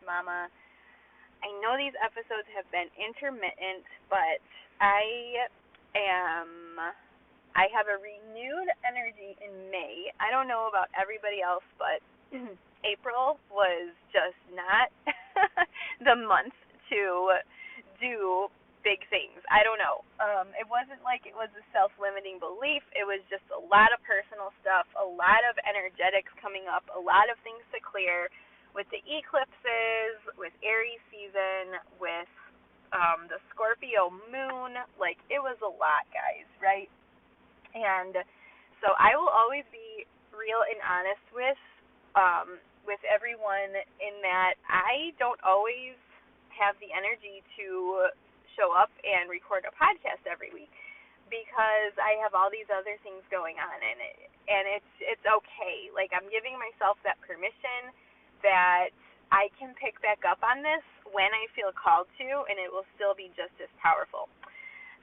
Mama. I know these episodes have been intermittent, but I have a renewed energy in May. I don't know about everybody else, but April was just not the month to do big things. I don't know. It wasn't like it was a self-limiting belief. It was just a lot of personal stuff, a lot of energetics coming up, a lot of things to clear with the eclipses, with Aries season, with the Scorpio moon. Like, it was a lot, guys, right? And so I will always be real and honest with everyone in that I don't always have the energy to show up and record a podcast every week because I have all these other things going on, and it's okay. Like, I'm giving myself that permission that I can pick back up on this when I feel called to, and it will still be just as powerful.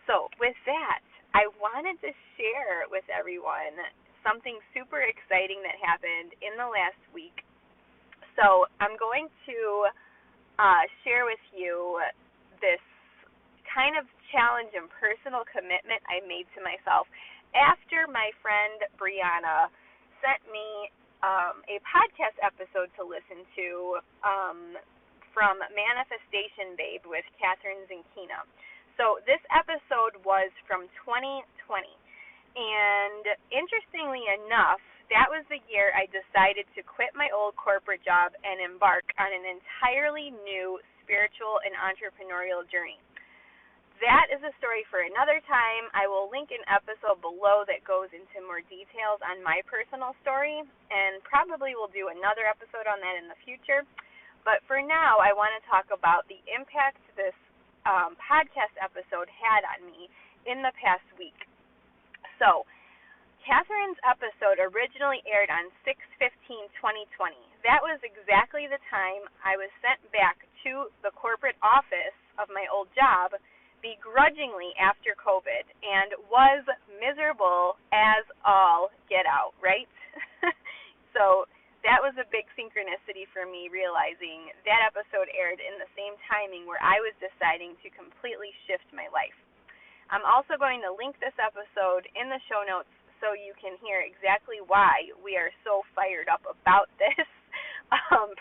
So with that, I wanted to share with everyone something super exciting that happened in the last week. So I'm going to share with you this kind of challenge and personal commitment I made to myself after my friend Brianna sent me a podcast episode to listen to from Manifestation Babe with Catherine Zinkina. So this episode was from 2020, and interestingly enough, that was the year I decided to quit my old corporate job and embark on an entirely new spiritual and entrepreneurial journey. That is a story for another time. I will link an episode below that goes into more details on my personal story, and probably will do another episode on that in the future. But for now, I want to talk about the impact this podcast episode had on me in the past week. So, Catherine's episode originally aired on 6/15/2020. That was exactly the time I was sent back to the corporate office of my old job, begrudgingly after COVID, and was miserable as all get out, right? So that was a big synchronicity for me, realizing that episode aired in the same timing where I was deciding to completely shift my life. I'm also going to link this episode in the show notes so you can hear exactly why we are so fired up about this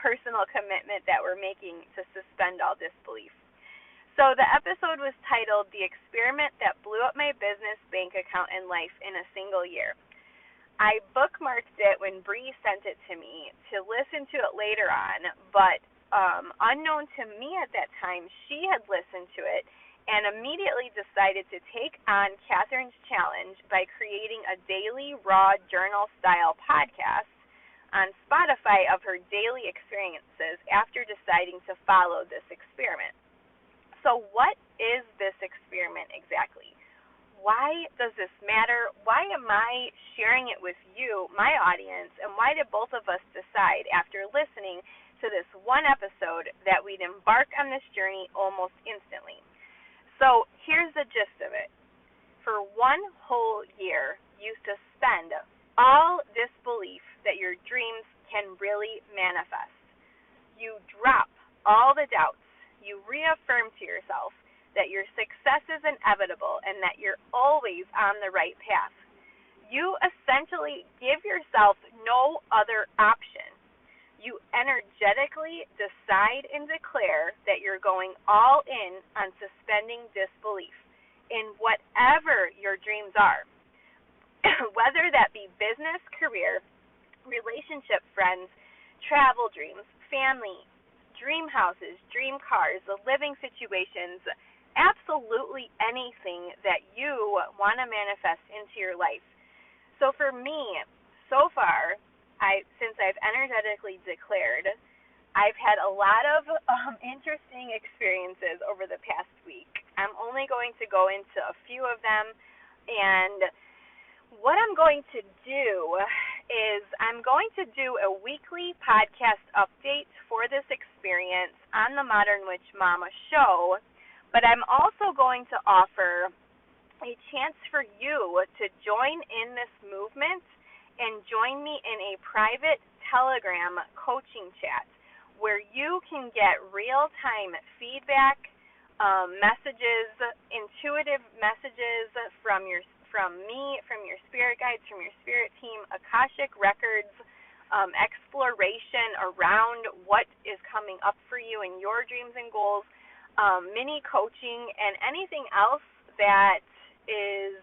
personal commitment that we're making to suspend all disbelief. So the episode was titled The Experiment That Blew Up My Business, Bank Account, and Life in a Single Year. I bookmarked it when Bree sent it to me to listen to it later on, but unknown to me at that time, she had listened to it and immediately decided to take on Catherine's challenge by creating a daily raw journal-style podcast on Spotify of her daily experiences after deciding to follow this experiment. So what is this experiment exactly? Why does this matter? Why am I sharing it with you, my audience, and why did both of us decide after listening to this one episode that we'd embark on this journey almost instantly? So here's the gist of it. For one whole year, you suspend all disbelief that your dreams can really manifest. You drop all the doubts. You reaffirm to yourself that your success is inevitable and that you're always on the right path. You essentially give yourself no other option. You energetically decide and declare that you're going all in on suspending disbelief in whatever your dreams are, whether that be business, career, relationship, friends, travel dreams, family, dream houses, dream cars, the living situations, absolutely anything that you want to manifest into your life. So for me, so far, since I've energetically declared, I've had a lot of interesting experiences over the past week. I'm only going to go into a few of them, and what I'm going to do is I'm going to do a weekly podcast update for this experience on the Modern Witch Mama show, but I'm also going to offer a chance for you to join in this movement and join me in a private Telegram coaching chat where you can get real-time feedback, messages, intuitive messages from me, from your spirit guides, from your spirit team, Akashic records, exploration around what is coming up for you in your dreams and goals, mini coaching, and anything else that is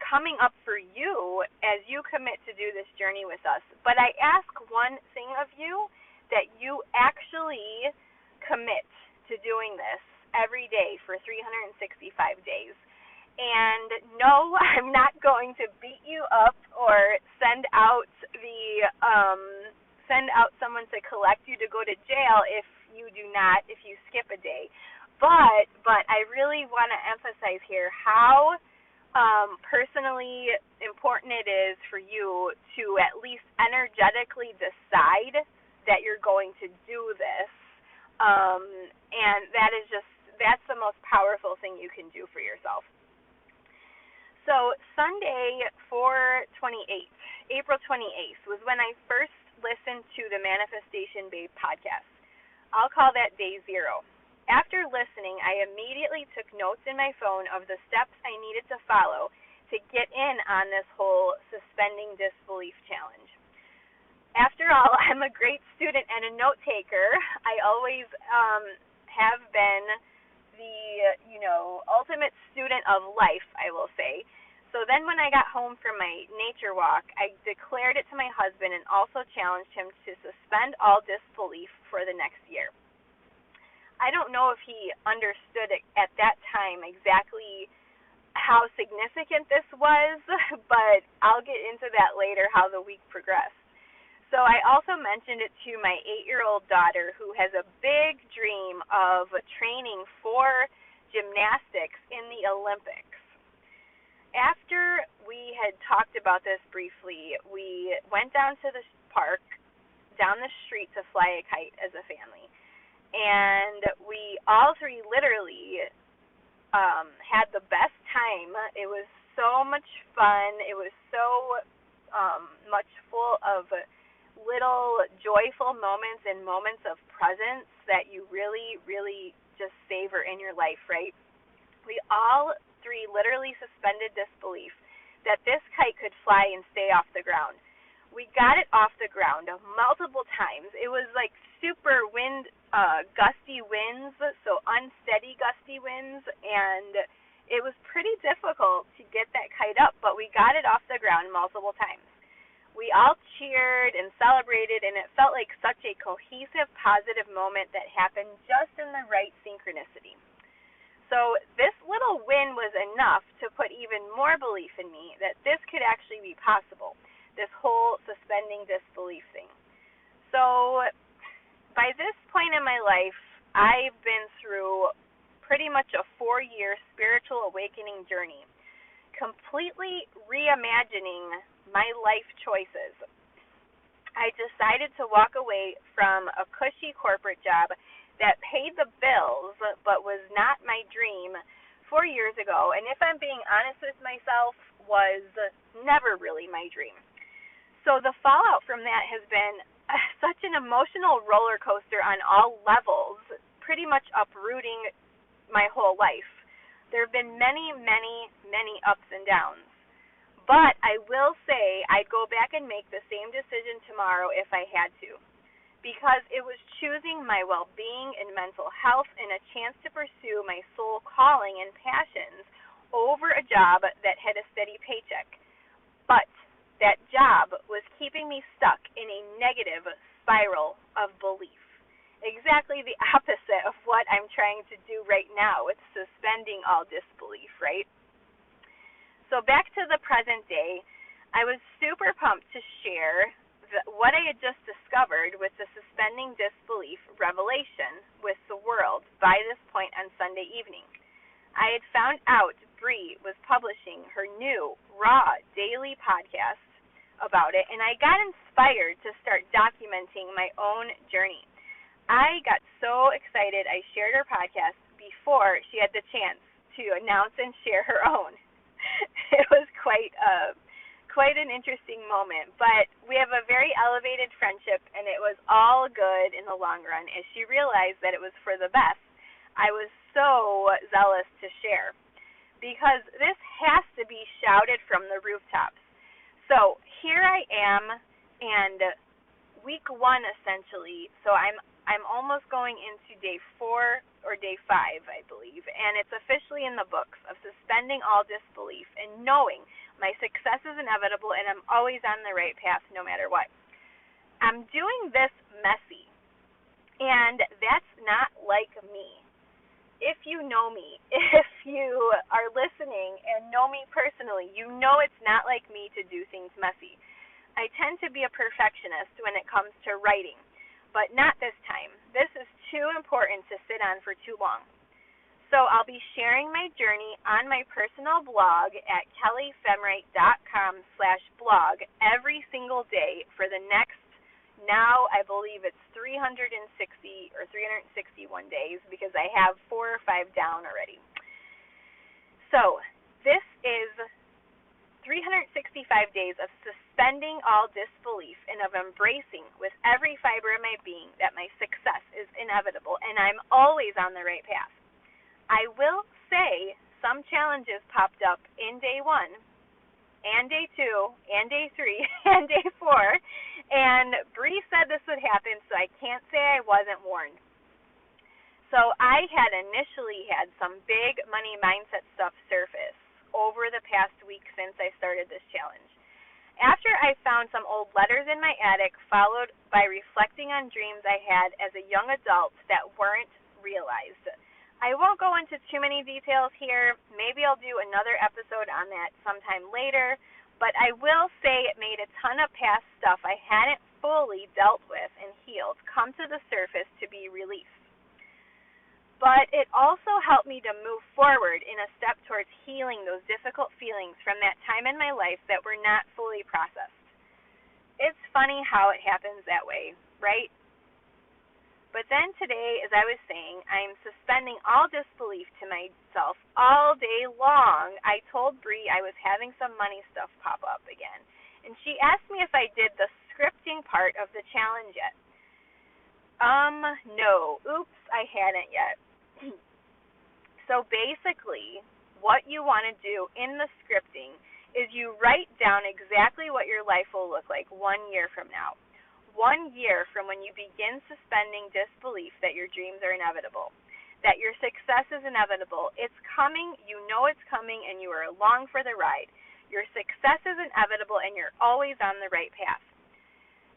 coming up for you as you commit to do this journey with us. But I ask one thing of you, that you actually commit to doing this every day for 365 days. And no, I'm not going to beat you up or send out someone to collect you to go to jail if you skip a day. But I really want to emphasize here how personally important it is for you to at least energetically decide that you're going to do this. And that's the most powerful thing you can do for yourself. So Sunday, April 28th, was when I first listened to the Manifestation Babe podcast. I'll call that day 0. After listening, I immediately took notes in my phone of the steps I needed to follow to get in on this whole Suspending Disbelief challenge. After all, I'm a great student and a note taker. I always have been the, ultimate student of life, I will say. So then when I got home from my nature walk, I declared it to my husband and also challenged him to suspend all disbelief for the next year. I don't know if he understood it at that time exactly how significant this was, but I'll get into that later, how the week progressed. So I also mentioned it to my 8-year-old daughter, who has a big dream of training for gymnastics in the Olympics. After we had talked about this briefly, we went down to the park, down the street to fly a kite as a family. And we all three literally had the best time. It was so much fun. It was so much full of little joyful moments and moments of presence that you really, really just savor in your life, right? We all three literally suspended disbelief that this kite could fly and stay off the ground. We got it off the ground multiple times. It was like super gusty winds, so unsteady gusty winds, and it was pretty difficult to get that kite up, but we got it off the ground multiple times. We all cheered and celebrated, and it felt like such a cohesive, positive moment that happened just in the right synchronicity. So this little win was enough to put even more belief in me that this could actually be possible, this whole suspending disbelief thing. So by this point in my life, I've been through pretty much a 4-year spiritual awakening journey, completely reimagining my life choices. I decided to walk away from a cushy corporate job that paid the bills but was not my dream 4 years ago, and if I'm being honest with myself, was never really my dream. So the fallout from that has been such an emotional roller coaster on all levels, pretty much uprooting my whole life. There have been many, many, many ups and downs. But I will say I'd go back and make the same decision tomorrow if I had to, because it was choosing my well-being and mental health and a chance to pursue my soul calling and passions over a job that had a steady paycheck. But that job was keeping me stuck in a negative spiral of belief. Exactly the opposite of what I'm trying to do right now with suspending all disbelief, right? So back to the present day, I was super pumped to share what I had just discovered with the Suspending Disbelief revelation with the world by this point on Sunday evening. I had found out Bree was publishing her new, raw, daily podcast about it, and I got inspired to start documenting my own journey. I got so excited I shared her podcast before she had the chance to announce and share her own. It was quite quite an interesting moment, but we have a very elevated friendship, and it was all good in the long run as she realized that it was for the best. I was so zealous to share because this has to be shouted from the rooftops. So here I am, and week 1 essentially. So I'm almost going into day 4 or day 5, I believe, and it's officially in the books of suspending all disbelief and knowing my success is inevitable and I'm always on the right path no matter what. I'm doing this messy, and that's not like me. If you know me, if you are listening and know me personally, you know it's not like me to do things messy. I tend to be a perfectionist when it comes to writing, but not this time. This is too important to sit on for too long. So I'll be sharing my journey on my personal blog at kellyfemright.com/blog every single day for the next, now I believe it's 360 or 361 days because I have 4 or 5 down already. So this is 365 days of suspending all disbelief and of embracing with every fiber of my being that my success is inevitable and I'm always on the right path. I will say some challenges popped up in day 1 and day 2 and day 3 and day 4, and Bree said this would happen, so I can't say I wasn't warned. So I had initially had some big money mindset stuff surface over the past week since I started this challenge. After I found some old letters in my attic, followed by reflecting on dreams I had as a young adult that weren't realized. I won't go into too many details here. Maybe I'll do another episode on that sometime later, but I will say it made a ton of past stuff I hadn't fully dealt with and healed come to the surface to be released. But it also helped me to move forward in a step towards healing those difficult feelings from that time in my life that were not fully processed. It's funny how it happens that way, right? But then today, as I was saying, I'm suspending all disbelief to myself all day long. I told Bree I was having some money stuff pop up again, and she asked me if I did the scripting part of the challenge yet. No. Oops, I hadn't yet. So basically, what you want to do in the scripting is you write down exactly what your life will look like 1 year from now. 1 year from when you begin suspending disbelief that your dreams are inevitable, that your success is inevitable. It's coming, you know it's coming, and you are along for the ride. Your success is inevitable, and you're always on the right path.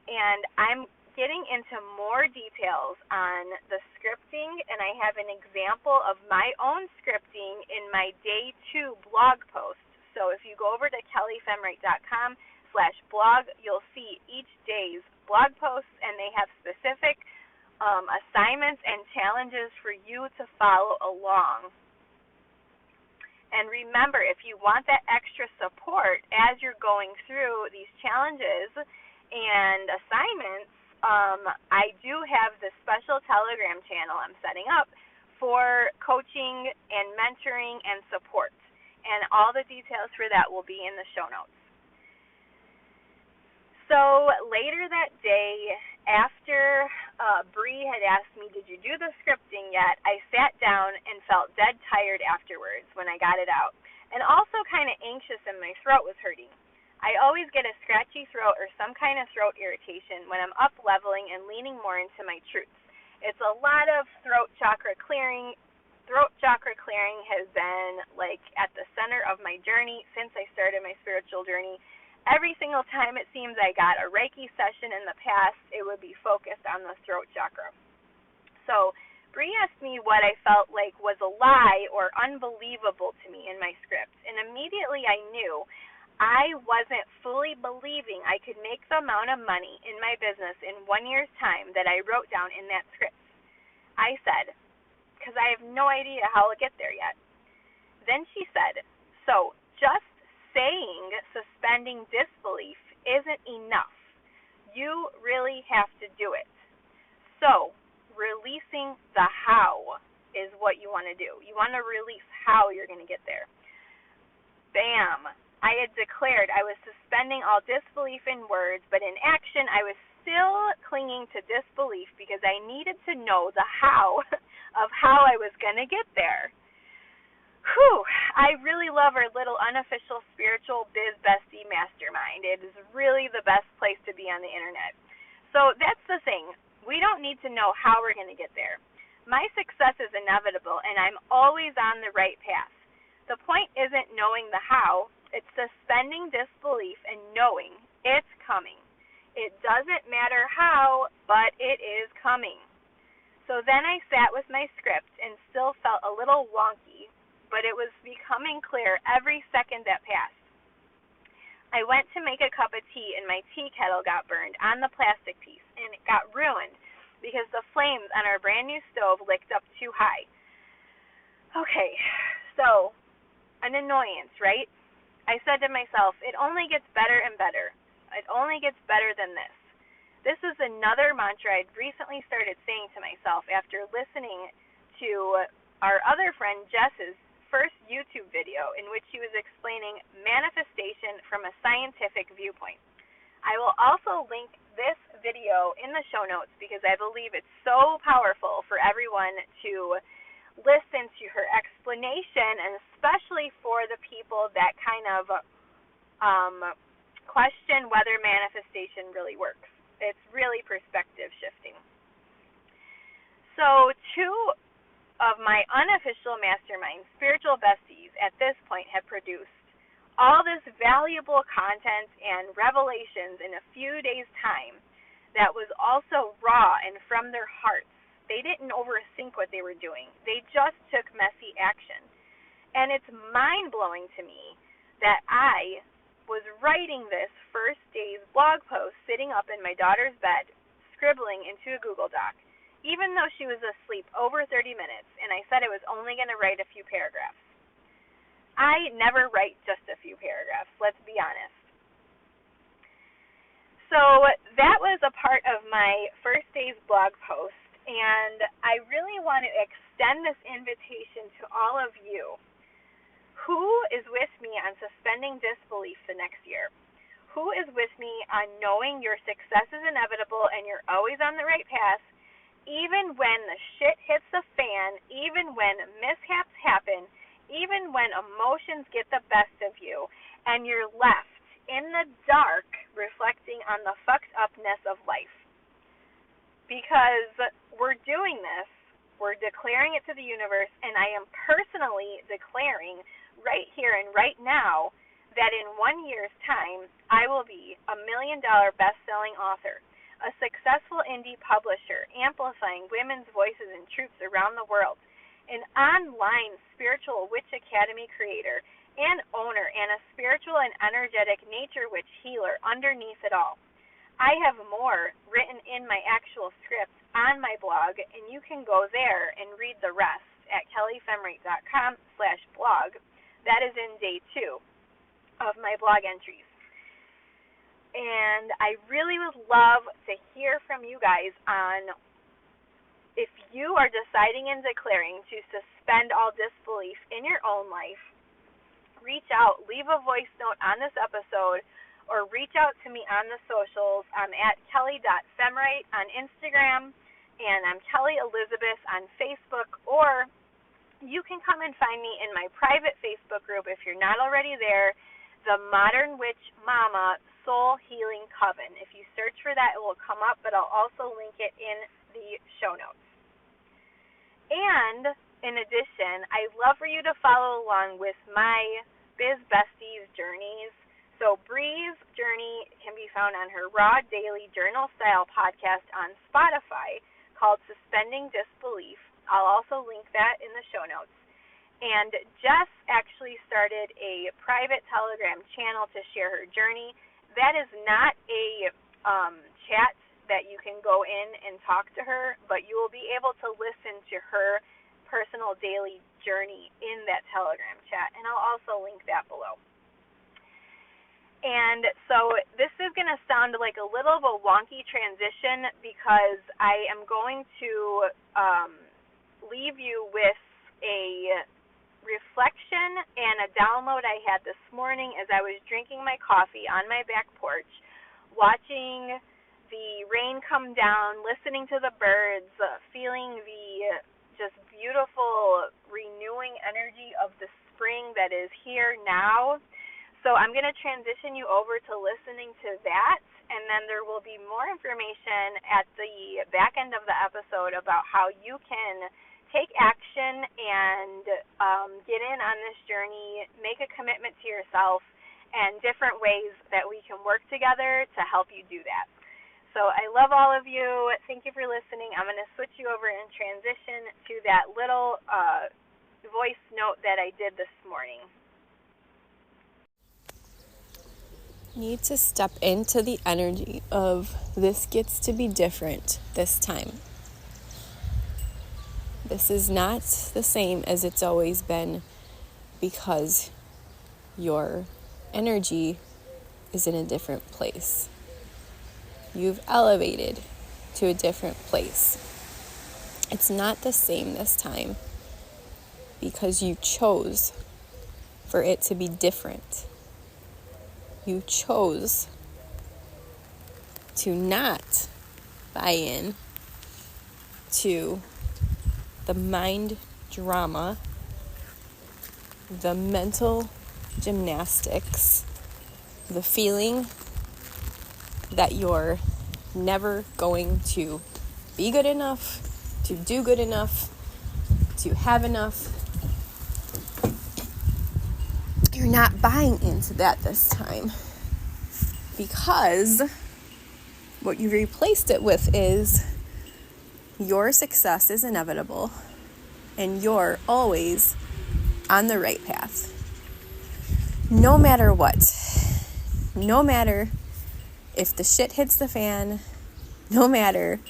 And I'm getting into more details on the scripting, and I have an example of my own scripting in my day 2 blog post. So if you go over to kellyfemright.com/blog, you'll see each day's blog posts, and they have specific assignments and challenges for you to follow along. And remember, if you want that extra support as you're going through these challenges and assignments, I do have this special Telegram channel I'm setting up for coaching and mentoring and support. And all the details for that will be in the show notes. So later that day, after Bree had asked me, did you do the scripting yet, I sat down and felt dead tired afterwards when I got it out, and also kind of anxious and my throat was hurting. I always get a scratchy throat or some kind of throat irritation when I'm up leveling and leaning more into my truths. It's a lot of throat chakra clearing. Throat chakra clearing has been like at the center of my journey since I started my spiritual journey. Every single time it seems I got a Reiki session in the past, it would be focused on the throat chakra. So Bree asked me what I felt like was a lie or unbelievable to me in my script, and immediately I knew I wasn't fully believing I could make the amount of money in my business in 1 year's time that I wrote down in that script. I said, because I have no idea how I'll get there yet. Then she said, so just saying suspending disbelief isn't enough. You really have to do it. So releasing the how is what you want to do. You want to release how you're going to get there. Bam. I had declared I was suspending all disbelief in words, but in action I was still clinging to disbelief because I needed to know the how of how I was going to get there. Whew, I really love our little unofficial spiritual biz bestie mastermind. It is really the best place to be on the internet. So that's the thing. We don't need to know how we're going to get there. My success is inevitable, and I'm always on the right path. The point isn't knowing the how. It's suspending disbelief and knowing it's coming. It doesn't matter how, but it is coming. So then I sat with my script and still felt a little wonky, but it was becoming clear every second that passed. I went to make a cup of tea and my tea kettle got burned on the plastic piece, and it got ruined because the flames on our brand new stove licked up too high. Okay, so an annoyance, right? I said to myself, it only gets better and better. It only gets better than this. This is another mantra I'd recently started saying to myself after listening to our other friend Jess's first YouTube video in which she was explaining manifestation from a scientific viewpoint. I will also link this video in the show notes because I believe it's so powerful for everyone to listen to her explanation, and especially for the people that kind of question whether manifestation really works. It's really perspective shifting. So 2 of my unofficial mastermind spiritual besties at this point have produced all this valuable content and revelations in a few days' time that was also raw and from their hearts. They didn't overthink what they were doing. They just took messy action. And it's mind-blowing to me that I was writing this first day's blog post sitting up in my daughter's bed, scribbling into a Google Doc, even though she was asleep over 30 minutes, and I said I was only going to write a few paragraphs. I never write just a few paragraphs, let's be honest. So that was a part of my first day's blog post, and I really want to extend this invitation to all of you. Who is with me on suspending disbelief the next year? Who is with me on knowing your success is inevitable and you're always on the right path, even when the shit hits the fan, even when mishaps happen, even when emotions get the best of you, and you're left in the dark reflecting on the fucked upness of life? Because we're doing this, we're declaring it to the universe, and I am personally declaring right here and right now that in 1 year's time, I will be a $1 million best-selling author, a successful indie publisher, amplifying women's voices and truths around the world, an online spiritual witch academy creator and owner, and a spiritual and energetic nature witch healer underneath it all. I have more written in my actual script on my blog, and you can go there and read the rest at kellyfemrate.com/blog. That is in day 2 of my blog entries. And I really would love to hear from you guys on if you are deciding and declaring to suspend all disbelief in your own life. Reach out, leave a voice note on this episode, or reach out to me on the socials. I'm at kelly.femrite on Instagram, and I'm Kelly Elizabeth on Facebook, or you can come and find me in my private Facebook group if you're not already there, the Modern Witch Mama Soul Healing Coven. If you search for that, it will come up, but I'll also link it in the show notes. And in addition, I'd love for you to follow along with my Biz Besties journeys. So Bree's journey can be found on her Raw Daily Journal Style podcast on Spotify called Suspending Disbelief. I'll also link that in the show notes. And Jess actually started a private Telegram channel to share her journey. That is not a chat that you can go in and talk to her, but you will be able to listen to her personal daily journey in that Telegram chat, and I'll also link that below. And so this is going to sound like a little of a wonky transition because I am going to leave you with a reflection and a download I had this morning as I was drinking my coffee on my back porch, watching the rain come down, listening to the birds, feeling the just beautiful renewing energy of the spring that is here now. So I'm going to transition you over to listening to that, and then there will be more information at the back end of the episode about how you can take action and get in on this journey, make a commitment to yourself, and different ways that we can work together to help you do that. So I love all of you. Thank you for listening. I'm going to switch you over and transition to that little voice note that I did this morning. Need to step into the energy of this gets to be different this time. This is not the same as it's always been because your energy is in a different place. You've elevated to a different place. It's not the same this time because you chose for it to be different. You chose to not buy in to the mind drama, the mental gymnastics, the feeling that you're never going to be good enough, to do good enough, to have enough. You're not buying into that this time because what you replaced it with is your success is inevitable and you're always on the right path. No matter what, no matter if the shit hits the fan, no matter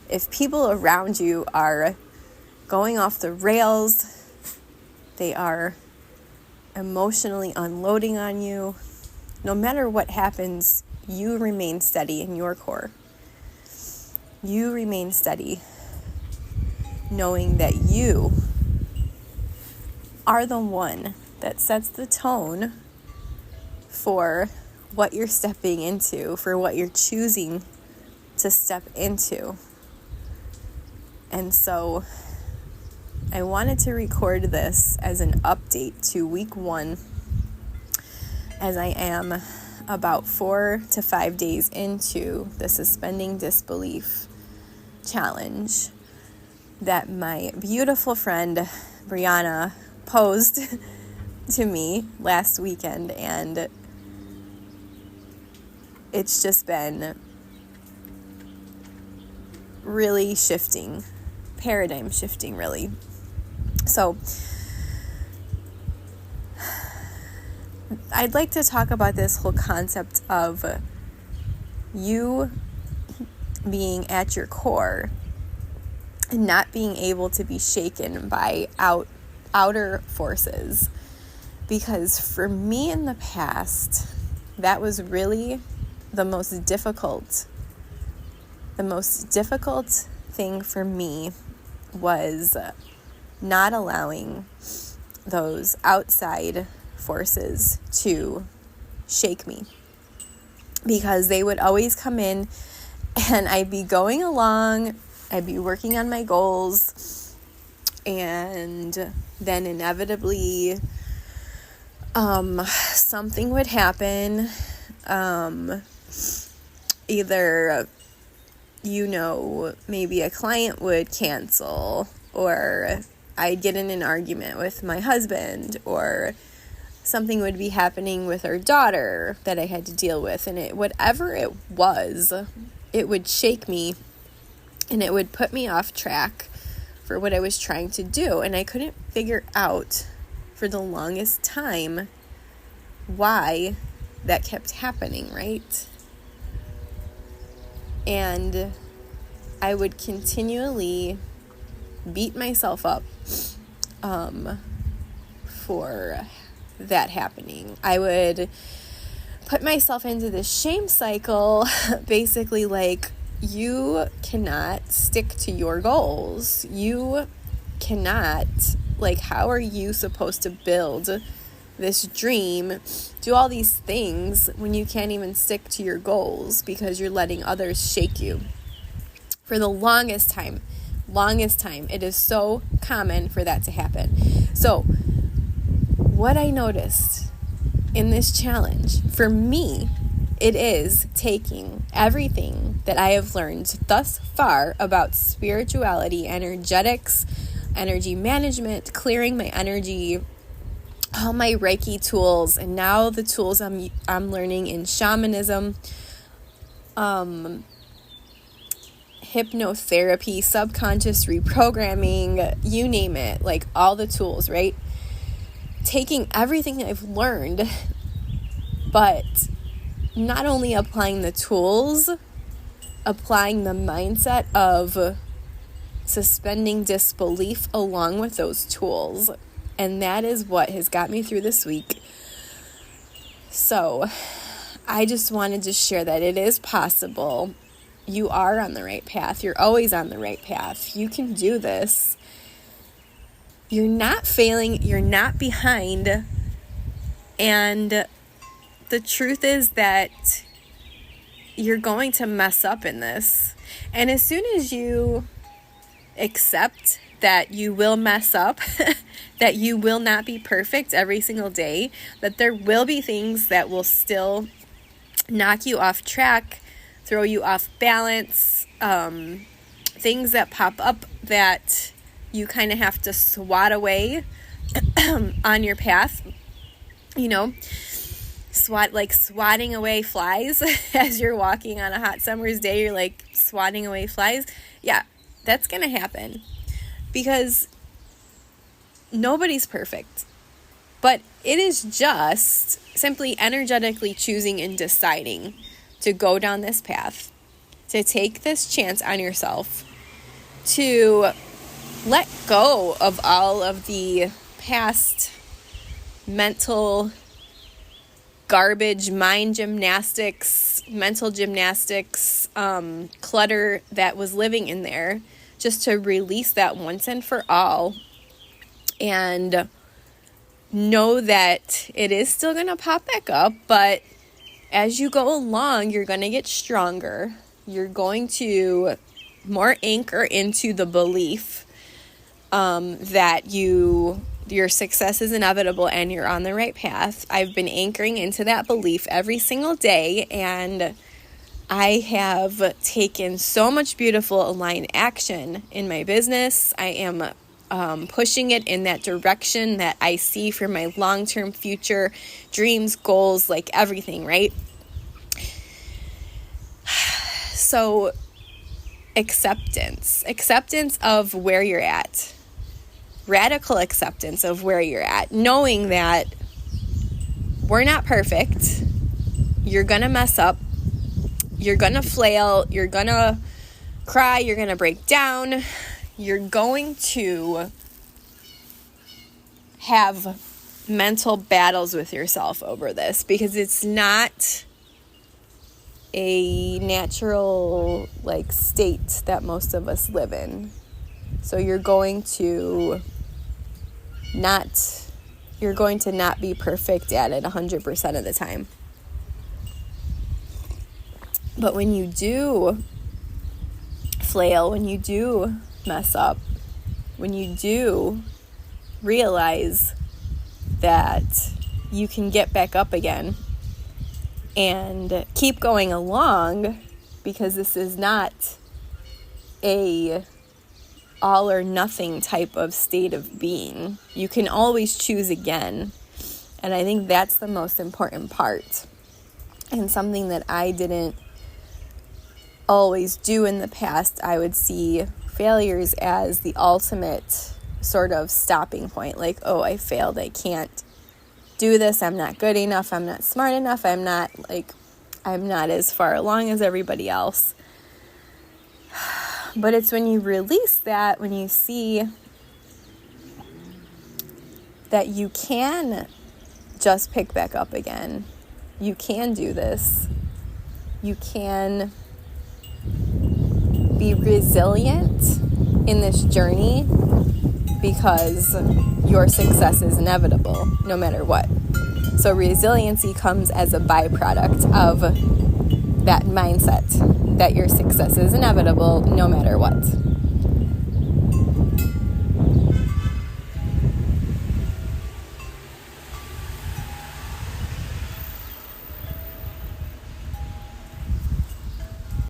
if people around you are going off the rails, they are emotionally unloading on you, no matter what happens, you remain steady in your core. You remain steady knowing that you are the one that sets the tone for what you're stepping into, for what you're choosing to step into. And so I wanted to record this as an update to week 1, as I am about 4 to 5 days into the Suspending Disbelief challenge that my beautiful friend Brianna posed to me last weekend, and it's just been really shifting, paradigm shifting really. So I'd like to talk about this whole concept of you being at your core and not being able to be shaken by outer forces. Because for me in the past, that was really the most difficult thing for me was not allowing those outside forces to shake me, because they would always come in and I'd be going along, I'd be working on my goals, and then inevitably something would happen, either maybe a client would cancel, or I'd get in an argument with my husband, or something would be happening with our daughter that I had to deal with. And whatever it was, it would shake me and it would put me off track for what I was trying to do. And I couldn't figure out for the longest time why that kept happening, right? And I would continually beat myself up for that happening. I would put myself into this shame cycle, basically like, you cannot stick to your goals. You cannot Like, how are you supposed to build this dream, do all these things when you can't even stick to your goals because you're letting others shake you? For the longest time, it is so common for that to happen. So what I noticed in this challenge, for me, it is taking everything that I have learned thus far about spirituality, energetics, energy management, clearing my energy, all my Reiki tools, and now the tools I'm learning in shamanism, hypnotherapy, subconscious reprogramming, you name it, like all the tools, right? Taking everything I've learned, but not only applying the tools, applying the mindset of suspending disbelief along with those tools. And that is what has got me through this week. So I just wanted to share that it is possible. You are on the right path. You're always on the right path. You can do this. You're not failing. You're not behind. And the truth is that you're going to mess up in this. And as soon as you accept that you will mess up, that you will not be perfect every single day, that there will be things that will still knock you off track, throw you off balance, things that pop up that you kind of have to swat away on your path, swatting away flies as you're walking on a hot summer's day. You're like swatting away flies. Yeah, that's going to happen because nobody's perfect. But it is just simply energetically choosing and deciding to go down this path, to take this chance on yourself, to let go of all of the past mental garbage, mental gymnastics, clutter that was living in there, just to release that once and for all, and know that it is still going to pop back up, but as you go along, you're going to get stronger. You're going to more anchor into the belief that your success is inevitable and you're on the right path. I've been anchoring into that belief every single day, and I have taken so much beautiful aligned action in my business. I am pushing it in that direction that I see for my long-term future dreams, goals, like everything, right? So acceptance of where you're at, radical acceptance of where you're at, knowing that we're not perfect. You're going to mess up. You're going to flail. You're going to cry. You're going to break down. You're going to have mental battles with yourself over this because it's not a natural state that most of us live in. So you're going to not be perfect at it 100% of the time. But when you do flail, when you do mess up, when you do realize that you can get back up again and keep going along, because this is not a all or nothing type of state of being. You can always choose again. And I think that's the most important part, and something that I didn't always do in the past. I would see failures as the ultimate sort of stopping point. Like, oh, I failed. I can't do this. I'm not good enough. I'm not smart enough. I'm not as far along as everybody else. But it's when you release that, when you see that you can just pick back up again. You can do this. You can be resilient in this journey. because your success is inevitable no matter what. So resiliency comes as a byproduct of that mindset that your success is inevitable no matter what.